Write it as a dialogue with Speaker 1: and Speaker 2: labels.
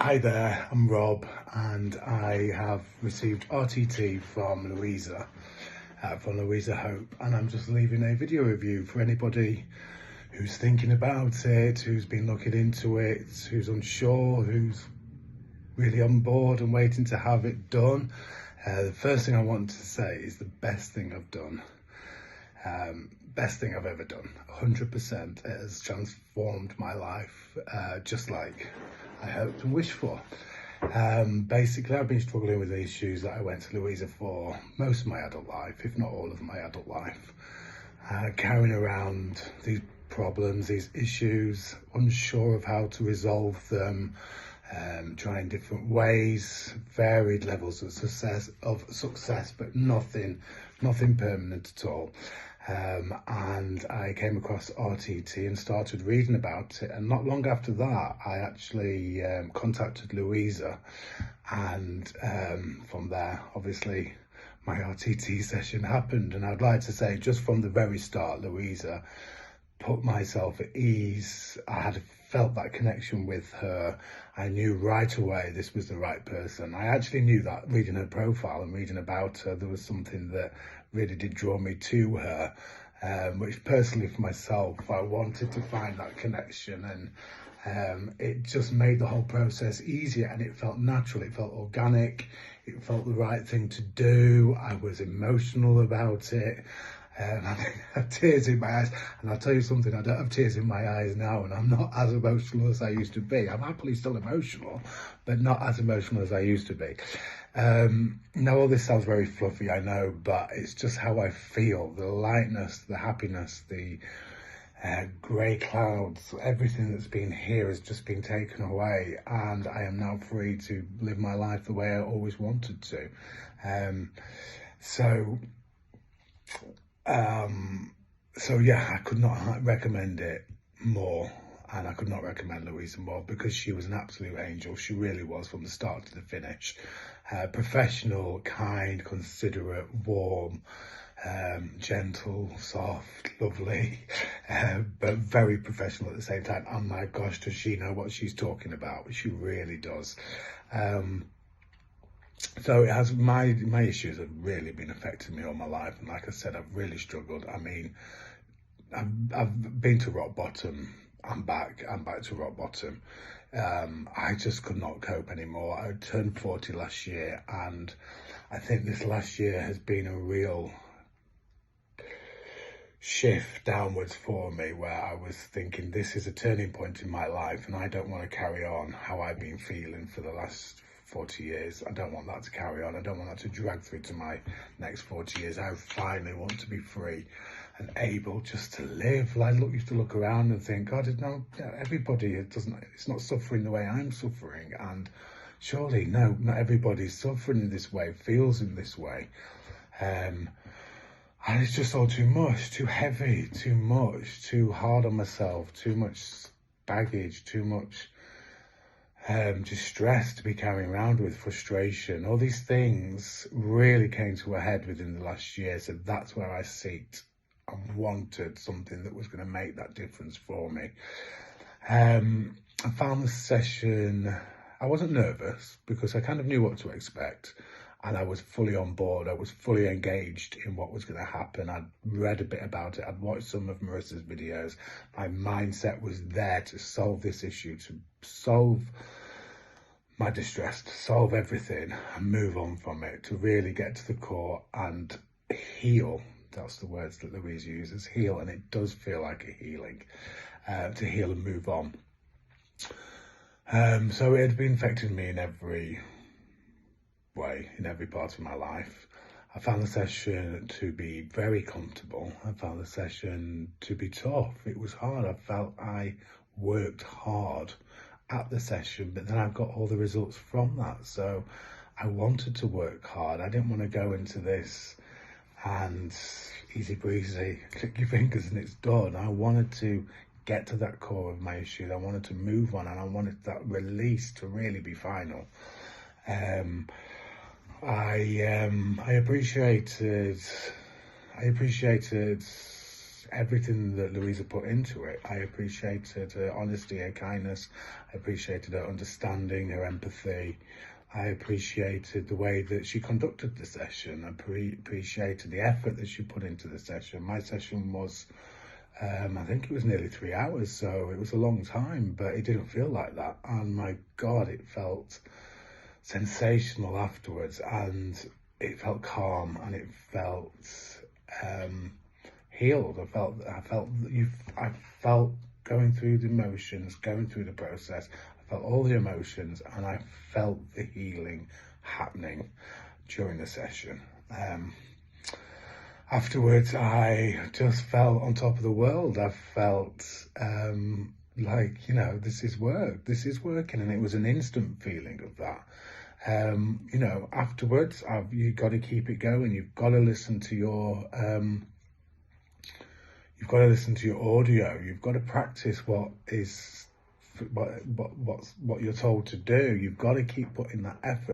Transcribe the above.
Speaker 1: Hi there, I'm Rob, and I have received RTT from Louisa Hope, and I'm just leaving a video review for anybody who's thinking about it, who's been looking into it, who's unsure, who's really on board and waiting to have it done. The first thing I want to say is the best thing I've done. Best thing I've ever done, 100%. It has transformed my life, just like I hoped and wished for. Basically, I've been struggling with the issues that I went to Louisa for most of my adult life, if not all of my adult life. Carrying around these problems, these issues, unsure of how to resolve them, trying different ways, varied levels of success, but nothing permanent at all. And I came across RTT and started reading about it. And not long after that, I actually contacted Louisa. And from there, obviously, my RTT session happened. And I'd like to say, just from the very start, Louisa put myself at ease. I had felt that connection with her. I knew right away this was the right person. I actually knew that reading her profile and reading about her, there was something that really did draw me to her, which personally for myself, I wanted to find that connection, and it just made the whole process easier, and it felt natural, it felt organic, it felt the right thing to do. I was emotional about it. I have tears in my eyes, and I'll tell you something, I don't have tears in my eyes now, and I'm not as emotional as I used to be. I'm happily still emotional, but not as emotional as I used to be. Now, all this sounds very fluffy, I know, but it's just how I feel. The lightness, the happiness, the grey clouds, everything that's been here has just been taken away, and I am now free to live my life the way I always wanted to. So yeah, I could not recommend it more, and I could not recommend Louisa more, because she was an absolute angel. She really was, from the start to the finish. Professional, kind, considerate, warm, gentle, soft, lovely, but very professional at the same time. And my gosh, does she know what she's talking about? She really does. So it has, my issues have really been affecting me all my life, and like I said, I've really struggled. I mean, I've been to rock bottom. I'm back to rock bottom. I just could not cope anymore. I turned 40 last year, and I think this last year has been a real shift downwards for me, where I was thinking, this is a turning point in my life, and I don't want to carry on how I've been feeling for the last 40 years. I don't want that to carry on. I don't want that to drag through to my next 40 years. I finally want to be free and able just to live. I used to look around and think, God, no, everybody it's not suffering the way I'm suffering. And surely, no, not everybody's suffering in this way, feels in this way. And it's just all too much, too heavy, too much, too hard on myself, too much baggage, too much just stress to be carrying around with, frustration. All these things really came to a head within the last year. So that's where I seeked and wanted something that was going to make that difference for me. I found the session, I wasn't nervous because I kind of knew what to expect, and I was fully on board. I was fully engaged in what was going to happen. I'd read a bit about it. I'd watched some of Marissa's videos. My mindset was there to solve this issue, to solve my distress, to solve everything and move on from it, to really get to the core and heal. That's the words that Louise uses, heal, and it does feel like a healing, to heal and move on. So it had been affecting me in every way, in every part of my life. I found the session to be very comfortable. I found the session to be tough. It was hard. I felt I worked hard at the session, but then I got all the results from that. So I wanted to work hard. I didn't want to go into this and easy breezy, click your fingers and it's done. I wanted to get to that core of my issues. I wanted to move on, and I wanted that release to really be final. I appreciated everything that Louisa put into it. I appreciated her honesty, her kindness. I appreciated her understanding, her empathy. I appreciated the way that she conducted the session. I appreciated the effort that she put into the session. My session was, I think it was nearly 3 hours, so it was a long time, but it didn't feel like that. And my God, it felt sensational afterwards, and it felt calm, and it felt healed. I felt going through the emotions, going through the process. I felt all the emotions, and I felt the healing happening during the session. Afterwards, I just felt on top of the world. I felt like, you know, this is working, and it was an instant feeling of that. You know, afterwards, you've got to keep it going. You've got to listen to your audio. You've got to practice what you're told to do. You've got to keep putting that effort